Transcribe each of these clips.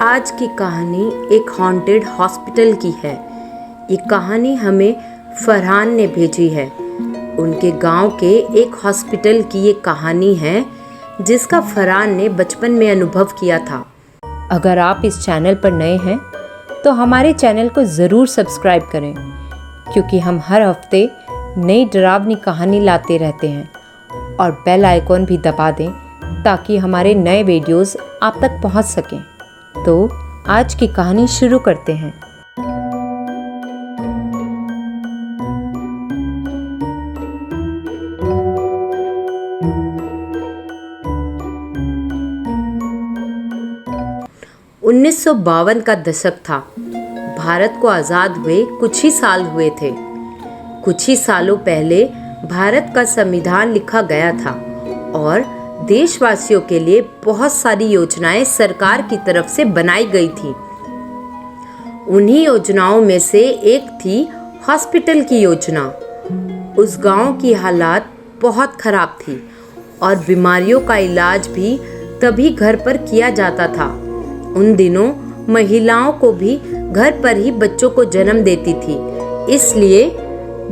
आज की कहानी एक हॉन्टेड हॉस्पिटल की है। ये कहानी हमें फरहान ने भेजी है। उनके गांव के एक हॉस्पिटल की ये कहानी है जिसका फरहान ने बचपन में अनुभव किया था। अगर आप इस चैनल पर नए हैं तो हमारे चैनल को ज़रूर सब्सक्राइब करें, क्योंकि हम हर हफ्ते नई डरावनी कहानी लाते रहते हैं। और बेल आइकॉन भी दबा दें ताकि हमारे नए वीडियोस आप तक पहुंच सकें। तो आज की कहानी शुरू करते हैं। उन्नीस का दशक था। भारत को आज़ाद हुए कुछ ही साल हुए थे। कुछ ही सालों पहले भारत का संविधान लिखा गया था और देशवासियों के लिए बहुत सारी योजनाएं सरकार की तरफ से बनाई गई थी। उन्हीं योजनाओं में से एक थी हॉस्पिटल की योजना। उस गांव की हालात बहुत खराब थी और बीमारियों का इलाज भी तभी घर पर किया जाता था। उन दिनों महिलाओं को भी घर पर ही बच्चों को जन्म देती थी, इसलिए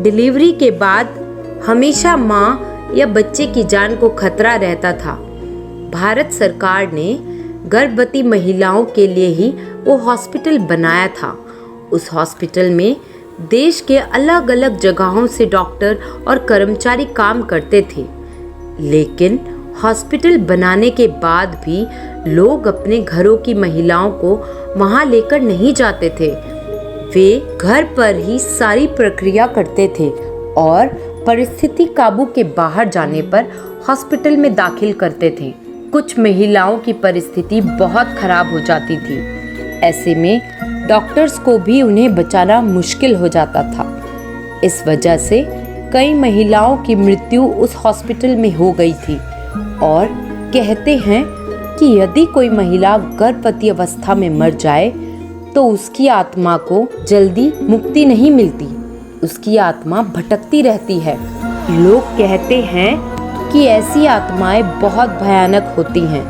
डिलीवरी के बाद हमेशा माँ या बच्चे की जान को खतरा रहता था। भारत सरकार ने गर्भवती महिलाओं के लिए ही वो हॉस्पिटल बनाया था। उस हॉस्पिटल में देश के अलग अलग जगहों से डॉक्टर और कर्मचारी काम करते थे, लेकिन हॉस्पिटल बनाने के बाद भी लोग अपने घरों की महिलाओं को वहां लेकर नहीं जाते थे। वे घर पर ही सारी प्रक्रिया करते थे और परिस्थिति काबू के बाहर जाने पर हॉस्पिटल में दाखिल करते थे। कुछ महिलाओं की परिस्थिति बहुत खराब हो जाती थी। ऐसे में डॉक्टर्स को भी उन्हें बचाना मुश्किल हो जाता था। इस वजह से कई महिलाओं की मृत्यु उस हॉस्पिटल में हो गई थी। और कहते हैं कि यदि कोई महिला गर्भवती अवस्था में मर जाए तो उसकी आत्मा को जल्दी मुक्ति नहीं मिलती, उसकी आत्मा भटकती रहती है। लोग कहते हैं कि ऐसी आत्माएं बहुत भयानक होती हैं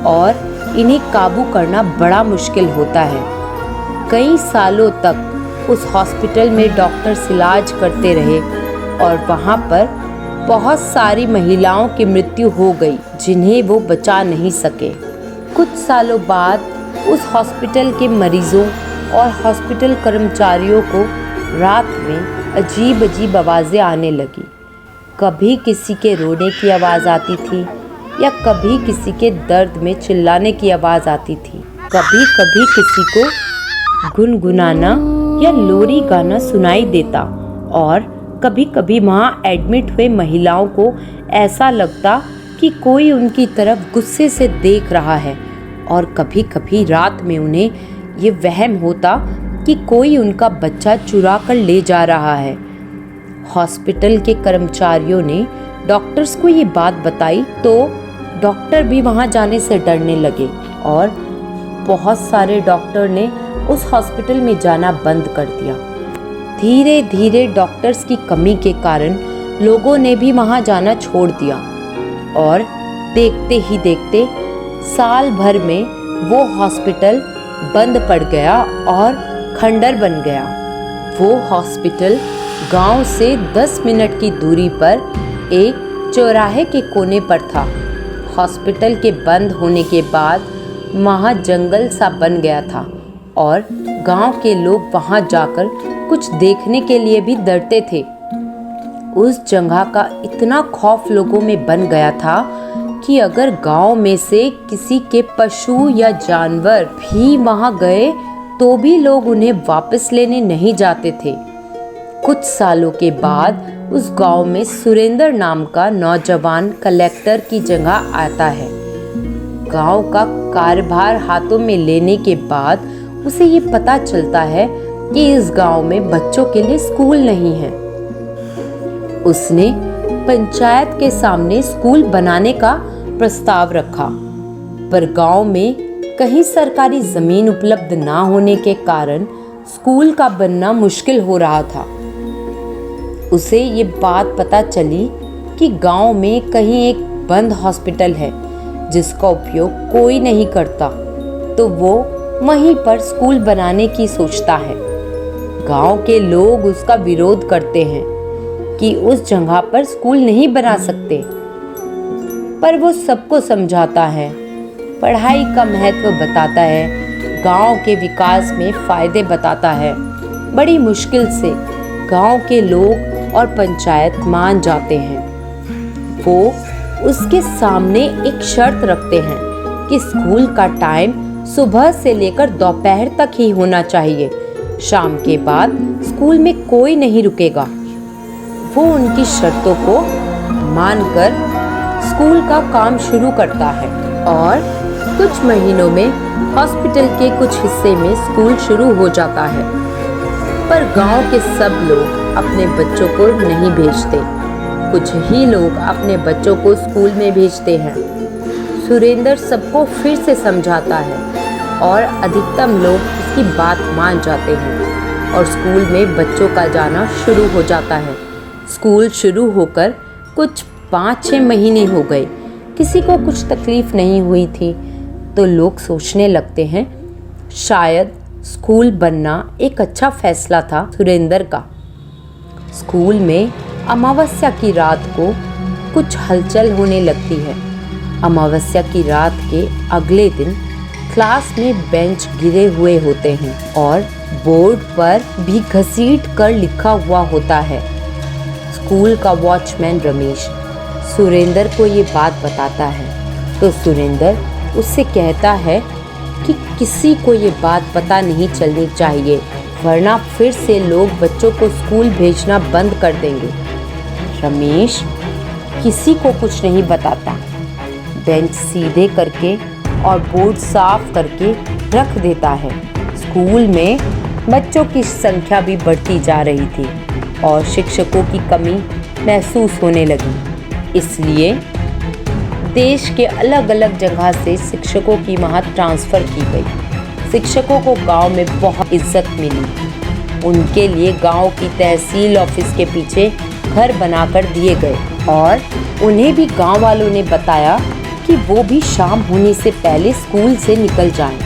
और इन्हें काबू करना बड़ा मुश्किल होता है। कई सालों तक उस हॉस्पिटल में डॉक्टर्स इलाज करते रहे और वहां पर बहुत सारी महिलाओं की मृत्यु हो गई जिन्हें वो बचा नहीं सके। कुछ सालों बाद उस हॉस्पिटल के मरीजों और हॉस्पिटल कर्मचारियों को रात में अजीब अजीब आवाज़ें आने लगी। कभी किसी के रोने की आवाज़ आती थी या कभी किसी के दर्द में चिल्लाने की आवाज़ आती थी। कभी कभी किसी को गुनगुनाना या लोरी गाना सुनाई देता और कभी कभी वहाँ एडमिट हुए महिलाओं को ऐसा लगता कि कोई उनकी तरफ गुस्से से देख रहा है। और कभी कभी रात में उन्हें ये वहम होता कि कोई उनका बच्चा चुरा कर ले जा रहा है। हॉस्पिटल के कर्मचारियों ने डॉक्टर्स को ये बात बताई तो डॉक्टर भी वहाँ जाने से डरने लगे और बहुत सारे डॉक्टर ने उस हॉस्पिटल में जाना बंद कर दिया। धीरे धीरे डॉक्टर्स की कमी के कारण लोगों ने भी वहाँ जाना छोड़ दिया और देखते ही देखते साल भर में वो हॉस्पिटल बंद पड़ गया और खंडर बन गया। वो हॉस्पिटल गांव से 10 मिनट की दूरी पर एक चौराहे के कोने पर था। हॉस्पिटल के बंद होने के बाद वहाँ जंगल सा बन गया था और गांव के लोग वहाँ जाकर कुछ देखने के लिए भी डरते थे। उस जगह का इतना खौफ लोगों में बन गया था कि अगर गांव में से किसी के पशु या जानवर भी वहां गए तो भी लोग उन्हें वापस लेने नहीं जाते थे। कुछ सालों के बाद उस गांव में सुरेंद्र नाम का नौजवान कलेक्टर की जगह आता है। गांव का कार्यभार हाथों में लेने के बाद उसे ये पता चलता है कि इस गांव में बच्चों के लिए स्कूल नहीं है। उसने पंचायत के सामने स्कूल बनाने का प्रस्ताव रखा, पर गांव में कहीं सरकारी जमीन उपलब्ध ना होने के कारण स्कूल का बनना मुश्किल हो रहा था। उसे ये बात पता चली कि गांव में कहीं एक बंद हॉस्पिटल है जिसका उपयोग कोई नहीं करता, तो वो वहीं पर स्कूल बनाने की सोचता है। गांव के लोग उसका विरोध करते हैं कि उस जगह पर स्कूल नहीं बना सकते, पर वो सबको समझाता है, पढ़ाई का महत्व बताता है, गांव के विकास में फायदे बताता है। बड़ी मुश्किल से गांव के लोग और पंचायत मान जाते हैं। वो उसके सामने एक शर्त रखते हैं कि स्कूल का टाइम सुबह से लेकर दोपहर तक ही होना चाहिए। शाम के बाद स्कूल में कोई नहीं रुकेगा। वो उनकी शर्तों को मानकर स्कूल का काम शुरू करता है और कुछ महीनों में हॉस्पिटल के कुछ हिस्से में स्कूल शुरू हो जाता है। पर गांव के सब लोग अपने बच्चों को नहीं भेजते। कुछ ही लोग अपने बच्चों को स्कूल में भेजते हैं। सुरेंद्र सबको फिर से समझाता है और अधिकतम लोग उसकी बात मान जाते हैं और स्कूल में बच्चों का जाना शुरू हो जाता है। स्कूल शुरू होकर कुछ 5-6 महीने हो गए। किसी को कुछ तकलीफ नहीं हुई थी, तो लोग सोचने लगते हैं शायद स्कूल बनना एक अच्छा फैसला था सुरेंद्र का। स्कूल में अमावस्या की रात को कुछ हलचल होने लगती है। अमावस्या की रात के अगले दिन क्लास में बेंच गिरे हुए होते हैं और बोर्ड पर भी घसीट कर लिखा हुआ होता है। स्कूल का वॉचमैन रमेश सुरेंद्र को ये बात बताता है, तो सुरेंद्र उससे कहता है कि किसी को ये बात पता नहीं चलनी चाहिए, वरना फिर से लोग बच्चों को स्कूल भेजना बंद कर देंगे। रमेश किसी को कुछ नहीं बताता, बेंच सीधे करके और बोर्ड साफ करके रख देता है। स्कूल में बच्चों की संख्या भी बढ़ती जा रही थी और शिक्षकों की कमी महसूस होने लगी। इसलिए देश के अलग अलग जगह से शिक्षकों की वहाँ ट्रांसफ़र की गई। शिक्षकों को गांव में बहुत इज्जत मिली। उनके लिए गांव की तहसील ऑफिस के पीछे घर बनाकर दिए गए और उन्हें भी गांव वालों ने बताया कि वो भी शाम होने से पहले स्कूल से निकल जाएं।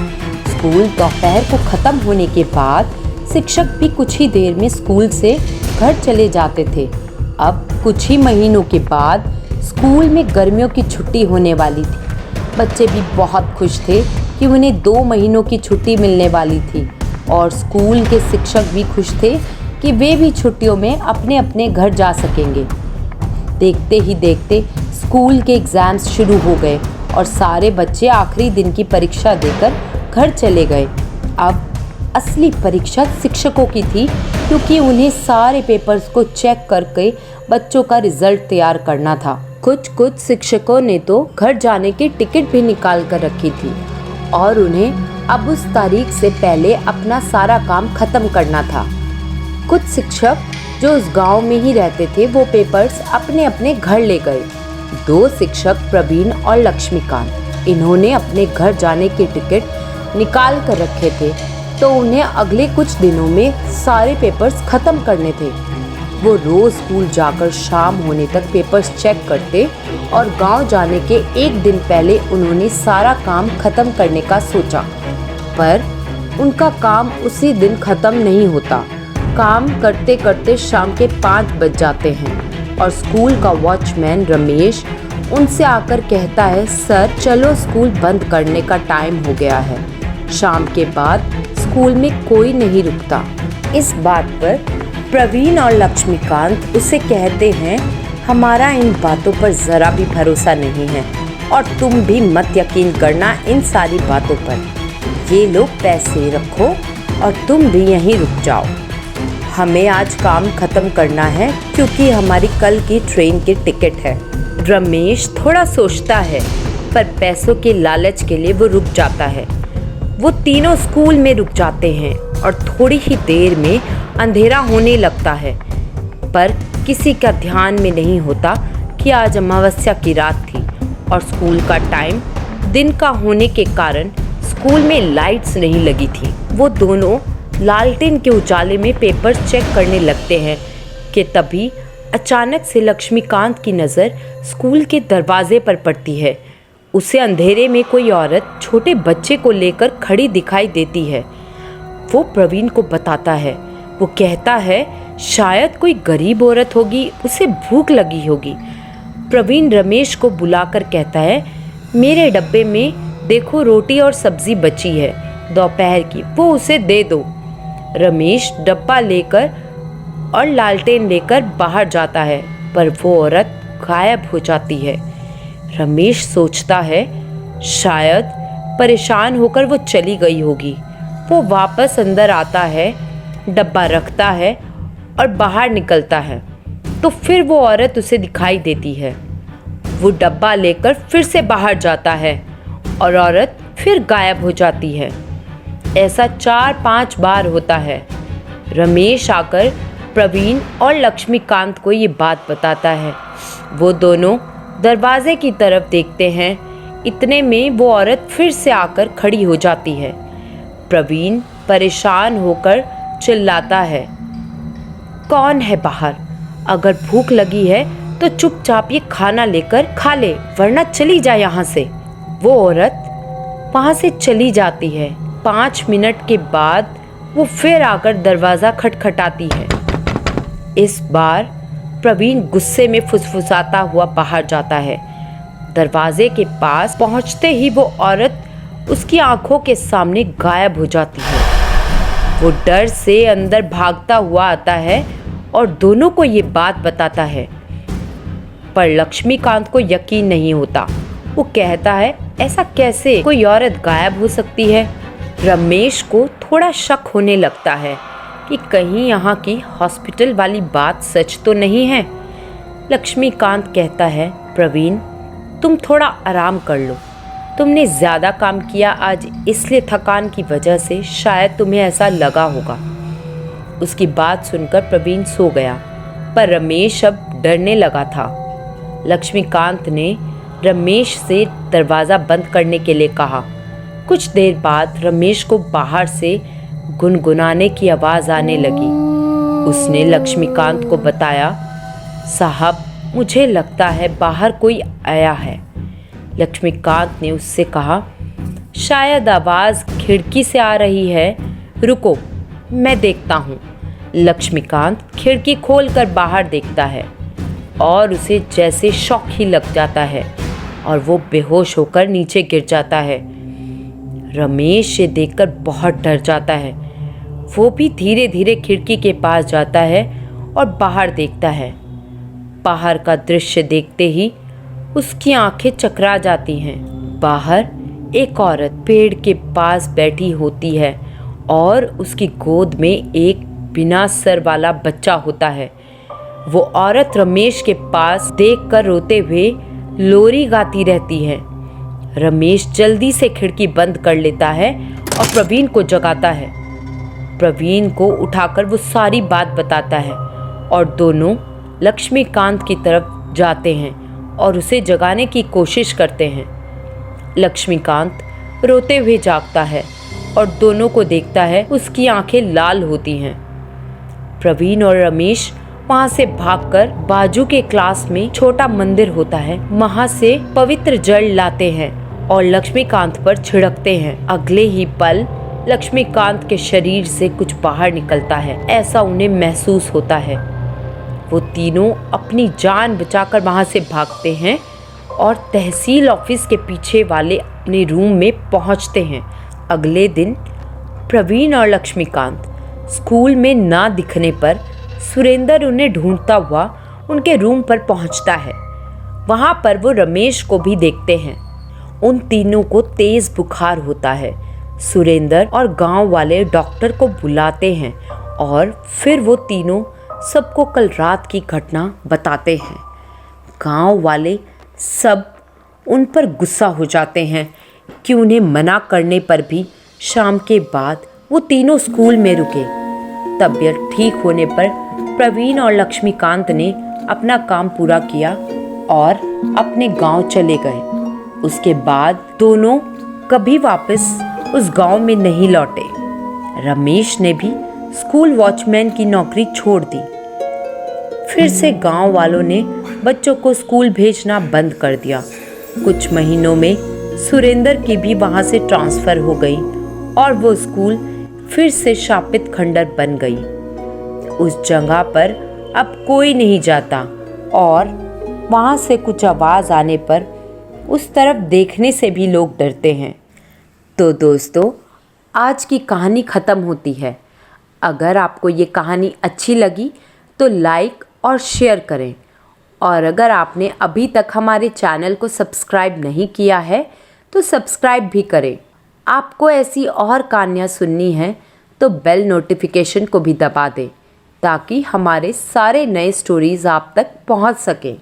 स्कूल दोपहर को ख़त्म होने के बाद शिक्षक भी कुछ ही देर में स्कूल से घर चले जाते थे। अब कुछ ही महीनों के बाद स्कूल में गर्मियों की छुट्टी होने वाली थी। बच्चे भी बहुत खुश थे कि उन्हें 2 महीनों की छुट्टी मिलने वाली थी और स्कूल के शिक्षक भी खुश थे कि वे भी छुट्टियों में अपने अपने घर जा सकेंगे। देखते ही देखते स्कूल के एग्ज़ाम्स शुरू हो गए और सारे बच्चे आखिरी दिन की परीक्षा देकर घर चले गए। अब असली परीक्षा शिक्षकों की थी, क्योंकि उन्हें सारे पेपर्स को चेक करके बच्चों का रिजल्ट तैयार करना था। कुछ शिक्षकों ने तो घर जाने की टिकट भी निकाल कर रखी थी और उन्हें अब उस तारीख से पहले अपना सारा काम खत्म करना था। कुछ शिक्षक जो उस गांव में ही रहते थे वो पेपर्स अपने अपने घर ले गए। 2 शिक्षक प्रवीण और लक्ष्मीकांत, इन्होंने अपने घर जाने की टिकट निकाल कर रखे थे, तो उन्हें अगले कुछ दिनों में सारे पेपर्स खत्म करने थे। वो रोज स्कूल जाकर शाम होने तक पेपर्स चेक करते और गांव जाने के एक दिन पहले उन्होंने सारा काम खत्म करने का सोचा, पर उनका काम उसी दिन खत्म नहीं होता। काम करते करते शाम के 5 बज जाते हैं और स्कूल का वॉचमैन रमेश उनसे आकर कहता है, सर चलो स्कूल बंद करने का टाइम हो गया है। शाम के बाद स्कूल में कोई नहीं रुकता। इस बात पर प्रवीण और लक्ष्मीकांत उसे कहते हैं, हमारा इन बातों पर ज़रा भी भरोसा नहीं है और तुम भी मत यकीन करना इन सारी बातों पर। ये लोग पैसे रखो और तुम भी यहीं रुक जाओ। हमें आज काम ख़त्म करना है क्योंकि हमारी कल की ट्रेन की टिकट है। रमेश थोड़ा सोचता है, पर पैसों के लालच के लिए वो रुक जाता है। वो तीनों स्कूल में रुक जाते हैं और थोड़ी ही देर में अंधेरा होने लगता है, पर किसी का ध्यान में नहीं होता कि आज अमावस्या की रात थी और स्कूल का टाइम दिन का होने के कारण स्कूल में लाइट्स नहीं लगी थी। वो दोनों लालटेन के उजाले में पेपर चेक करने लगते हैं कि तभी अचानक से लक्ष्मीकांत की नज़र स्कूल के दरवाजे पर पड़ती है। उसे अंधेरे में कोई औरत छोटे बच्चे को लेकर खड़ी दिखाई देती है। वो प्रवीण को बताता है। वो कहता है शायद कोई गरीब औरत होगी, उसे भूख लगी होगी। प्रवीण रमेश को बुलाकर कहता है मेरे डब्बे में देखो रोटी और सब्जी बची है दोपहर की, वो उसे दे दो। रमेश डब्बा लेकर और लालटेन लेकर बाहर जाता है, पर वो औरत गायब हो जाती है। रमेश सोचता है शायद परेशान होकर वो चली गई होगी। वो वापस अंदर आता है, डब्बा रखता है और बाहर निकलता है, तो फिर वो औरत उसे दिखाई देती है। वो डब्बा लेकर फिर से बाहर जाता है और औरत फिर गायब हो जाती है। ऐसा 4-5 बार होता है। रमेश आकर प्रवीण और लक्ष्मीकांत को ये बात बताता है। वो दोनों दरवाजे की तरफ देखते हैं। इतने में वो औरत फिर से आकर खड़ी हो जाती है। प्रवीण परेशान होकर चिल्लाता है कौन है बाहर? अगर भूख लगी है तो चुपचाप ये खाना लेकर खा ले, वरना चली जा यहाँ से। वो औरत वहाँ से चली जाती है। 5 मिनट के बाद वो फिर आकर दरवाज़ा खटखटाती है। इस बार प्रवीण गुस्से में फुसफुसाता हुआ बाहर जाता है। दरवाजे के पास पहुँचते ही वो औरत उसकी आंखों के सामने गायब हो जाती है। वो डर से अंदर भागता हुआ आता है और दोनों को ये बात बताता है, पर लक्ष्मीकांत को यकीन नहीं होता। वो कहता है ऐसा कैसे कोई औरत गायब हो सकती है? रमेश को थोड़ा शक होने लगता है कि कहीं यहाँ की हॉस्पिटल वाली बात सच तो नहीं है। लक्ष्मीकांत कहता है प्रवीण तुम थोड़ा आराम कर लो, तुमने ज़्यादा काम किया आज, इसलिए थकान की वजह से शायद तुम्हें ऐसा लगा होगा। उसकी बात सुनकर प्रवीण सो गया, पर रमेश अब डरने लगा था। लक्ष्मीकांत ने रमेश से दरवाज़ा बंद करने के लिए कहा। कुछ देर बाद रमेश को बाहर से गुनगुनाने की आवाज़ आने लगी। उसने लक्ष्मीकांत को बताया साहब मुझे लगता है बाहर कोई आया है। लक्ष्मीकांत ने उससे कहा शायद आवाज़ खिड़की से आ रही है, रुको मैं देखता हूँ। लक्ष्मीकांत खिड़की खोलकर बाहर देखता है और उसे जैसे शॉक ही लग जाता है और वो बेहोश होकर नीचे गिर जाता है। रमेश ये देखकर बहुत डर जाता है। वो भी धीरे धीरे खिड़की के पास जाता है और बाहर देखता है। बाहर का दृश्य देखते ही उसकी आंखें चकरा जाती हैं। बाहर एक औरत पेड़ के पास बैठी होती है और उसकी गोद में एक बिना सर वाला बच्चा होता है। वो औरत रमेश के पास देखकर रोते हुए लोरी गाती रहती है। रमेश जल्दी से खिड़की बंद कर लेता है और प्रवीण को जगाता है। प्रवीण को उठाकर वो सारी बात बताता है और दोनों लक्ष्मीकांत की तरफ जाते हैं और उसे जगाने की कोशिश करते हैं। लक्ष्मीकांत रोते हुए जागता है और दोनों को देखता है। उसकी आंखें लाल होती हैं। प्रवीण और रमेश वहाँ से भागकर बाजू के क्लास में छोटा मंदिर होता है, वहाँ से पवित्र जल लाते हैं और लक्ष्मीकांत पर छिड़कते हैं। अगले ही पल लक्ष्मीकांत के शरीर से कुछ बाहर निकलता है, ऐसा उन्हें महसूस होता है। वो तीनों अपनी जान बचाकर वहाँ से भागते हैं और तहसील ऑफिस के पीछे वाले अपने रूम में पहुँचते हैं। अगले दिन प्रवीण और लक्ष्मीकांत स्कूल में ना दिखने पर सुरेंद्र उन्हें ढूंढता हुआ उनके रूम पर पहुंचता है। वहां पर वो रमेश को भी देखते हैं। उन तीनों को तेज बुखार होता है। सुरेंद्र और गांव वाले डॉक्टर को बुलाते हैं और फिर वो तीनों सबको कल रात की घटना बताते हैं। गांव वाले सब उन पर गुस्सा हो जाते हैं कि उन्हें मना करने पर भी शाम के बाद वो तीनों स्कूल में रुके। तबीयत ठीक होने पर प्रवीण और लक्ष्मीकांत ने अपना काम पूरा किया और अपने गांव चले गए। उसके बाद दोनों कभी वापस उस गांव में नहीं लौटे। रमेश ने भी स्कूल वॉचमैन की नौकरी छोड़ दी। फिर से गांव वालों ने बच्चों को स्कूल भेजना बंद कर दिया। कुछ महीनों में सुरेंद्र की भी वहाँ से ट्रांसफ़र हो गई और वो स्कूल फिर से शापित खंडर बन गई। उस जगह पर अब कोई नहीं जाता और वहाँ से कुछ आवाज़ आने पर उस तरफ देखने से भी लोग डरते हैं। तो दोस्तों, आज की कहानी ख़त्म होती है। अगर आपको ये कहानी अच्छी लगी तो लाइक और शेयर करें, और अगर आपने अभी तक हमारे चैनल को सब्सक्राइब नहीं किया है तो सब्सक्राइब भी करें। आपको ऐसी और कहानियाँ सुननी हैं तो बेल नोटिफिकेशन को भी दबा दें ताकि हमारे सारे नए स्टोरीज़ आप तक पहुंच सकें।